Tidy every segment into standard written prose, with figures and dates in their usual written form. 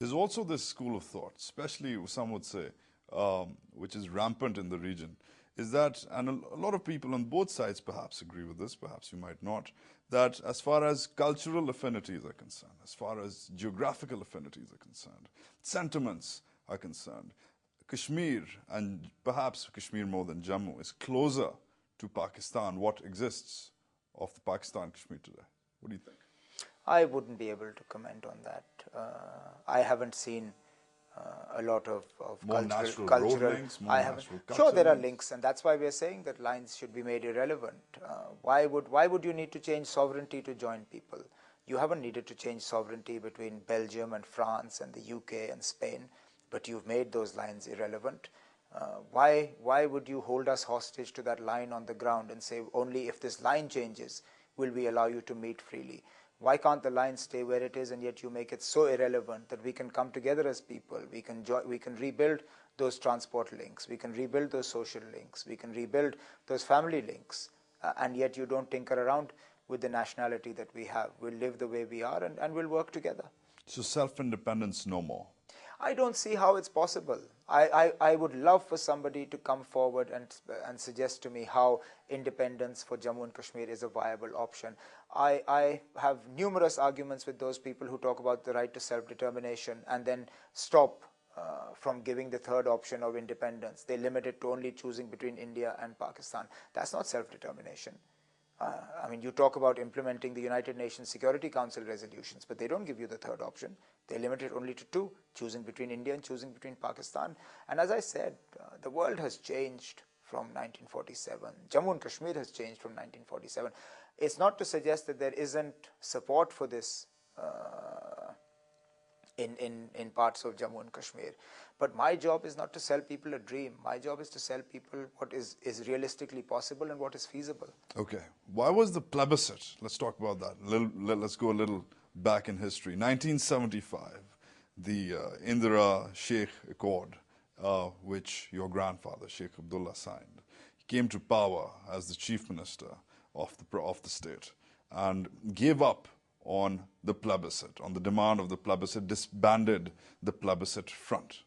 There's also this school of thought, especially some would say, which is rampant in the region, is that, and a lot of people on both sides perhaps agree with this, perhaps you might not, that as far as cultural affinities are concerned, as far as geographical affinities are concerned, sentiments are concerned, Kashmir, and perhaps Kashmir more than Jammu, is closer to Pakistan, what exists of the Pakistan Kashmir today. What do you think? I wouldn't be able to comment on that. I haven't seen a lot of more cultural road links, more I haven't. natural Sure, there are links. links, and that's why we're saying that lines should be made irrelevant. Why would you need to change sovereignty to join people? You haven't needed to change sovereignty between Belgium and France and the UK and Spain, but you've made those lines irrelevant. Why would you hold us hostage to that line on the ground and say only if this line changes will we allow you to meet freely? Why can't the line stay where it is, and yet you make it so irrelevant that we can come together as people, we can rebuild those transport links, we can rebuild those social links, we can rebuild those family links, and yet you don't tinker around with the nationality that we have. We'll live the way we are and we'll work together. So self-independence no more? I don't see how it's possible. I would love for somebody to come forward and suggest to me how independence for Jammu and Kashmir is a viable option. I have numerous arguments with those people who talk about the right to self-determination and then stop from giving the third option of independence. They limit it to only choosing between India and Pakistan. That's not self-determination. I mean, you talk about implementing the United Nations Security Council resolutions, but they don't give you the third option. They limit it only to two, choosing between India and choosing between Pakistan. And as I said, the world has changed from 1947. Jammu and Kashmir has changed from 1947. It's not to suggest that there isn't support for this in parts of Jammu and Kashmir. But my job is not to sell people a dream. My job is to sell people what is realistically possible and what is feasible. Okay. Why was the plebiscite? Let's talk about that. Let's go a little back in history. 1975, the Indira Sheikh Accord, which your grandfather, Sheikh Abdullah, signed. He came to power as the chief minister of the state and gave up on the plebiscite, on the demand of the plebiscite, disbanded the plebiscite front.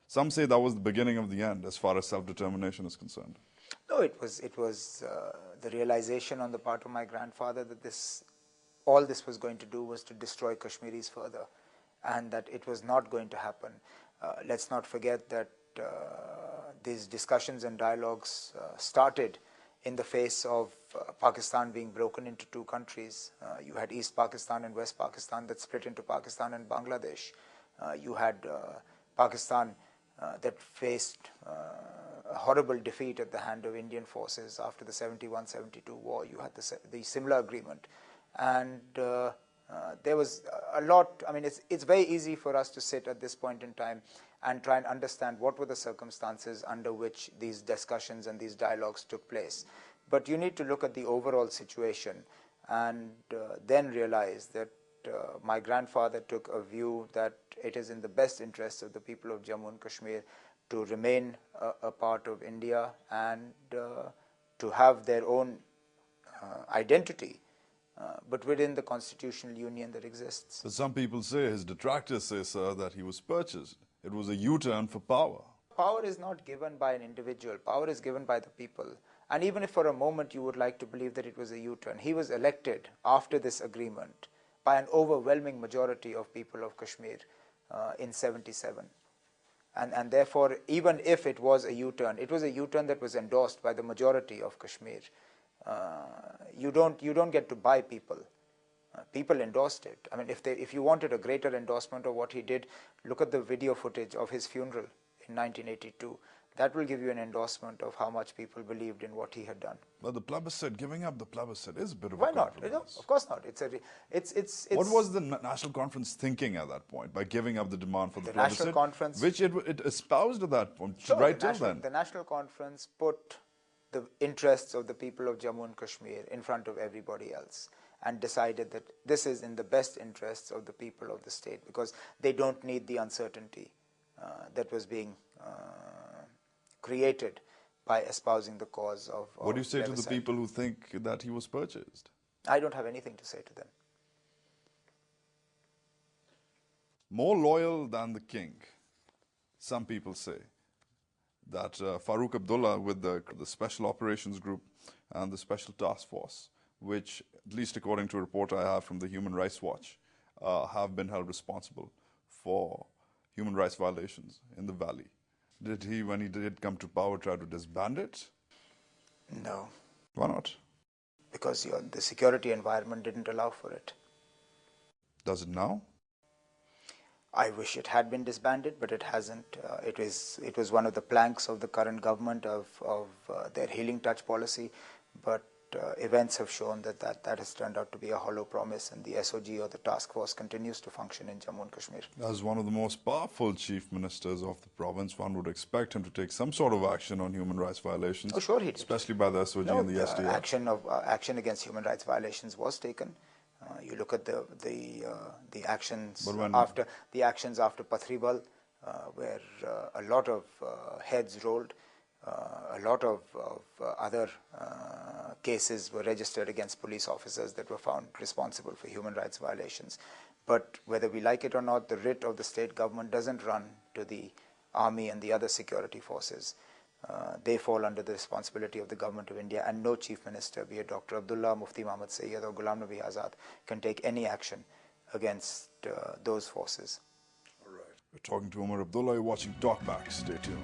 Some say that was the beginning of the end as far as self-determination is concerned. No, it was the realization on the part of my grandfather that all this was going to do was to destroy Kashmiris further, and that it was not going to happen. Let's not forget that these discussions and dialogues started in the face of Pakistan being broken into two countries. You had East Pakistan and West Pakistan that split into Pakistan and Bangladesh. You had Pakistan that faced a horrible defeat at the hand of Indian forces after the 71-72 war. You had the similar agreement. And there was a lot. I mean, it's very easy for us to sit at this point in time and try and understand what were the circumstances under which these discussions and these dialogues took place. But you need to look at the overall situation and then realize that my grandfather took a view that it is in the best interests of the people of Jammu and Kashmir to remain a part of India and to have their own identity, but within the constitutional union that exists. But some people say, his detractors say, sir, that he was purchased. It was a U-turn for power. Power is not given by an individual. Power is given by the people. And even if for a moment you would like to believe that it was a U-turn, he was elected after this agreement by an overwhelming majority of people of Kashmir in 77. And therefore, even if it was a U-turn, it was a U-turn that was endorsed by the majority of Kashmir. You don't get to buy people. People endorsed it. I mean, if you wanted a greater endorsement of what he did, look at the video footage of his funeral in 1982. That will give you an endorsement of how much people believed in what he had done. But the plebiscite, giving up the plebiscite is a bit of Why a not? compromise. Of course not. What was the National Conference thinking at that point by giving up the demand for the plebiscite? National Conference, which it espoused at that point, sure, right till then. The National Conference put the interests of the people of Jammu and Kashmir in front of everybody else and decided that this is in the best interests of the people of the state because they don't need the uncertainty that was being created by espousing the cause of What do you say plebiscite. to the people who think that he was purchased? I don't have anything to say to them. more loyal than the king. Some people say that Farooq Abdullah with the Special Operations Group and the Special Task Force, which, at least according to a report I have from the Human Rights Watch, have been held responsible for human rights violations in the valley. Did he, when he did come to power, try to disband it? No. Why not? Because the security environment didn't allow for it. Does it now? I wish it had been disbanded, but it hasn't. It was one of the planks of the current government of their healing touch policy, but events have shown that has turned out to be a hollow promise, and the SOG, or the task force, continues to function in Jammu and Kashmir. As one of the most powerful chief ministers of the province, one would expect him to take some sort of action on human rights violations. Oh, sure he did. Especially by the SOG and the SDF. Action against human rights violations was taken. You look at the actions after Pathribal, where a lot of heads rolled. A lot of other cases were registered against police officers that were found responsible for human rights violations. But whether we like it or not, the writ of the state government doesn't run to the army and the other security forces. They fall under the responsibility of the government of India, and no chief minister, be it Dr. Abdullah, Mufti Muhammad Sayyid or Ghulam Nabi Azad, can take any action against those forces. All right. We're talking to Omar Abdullah. You're watching Talkback. Stay tuned.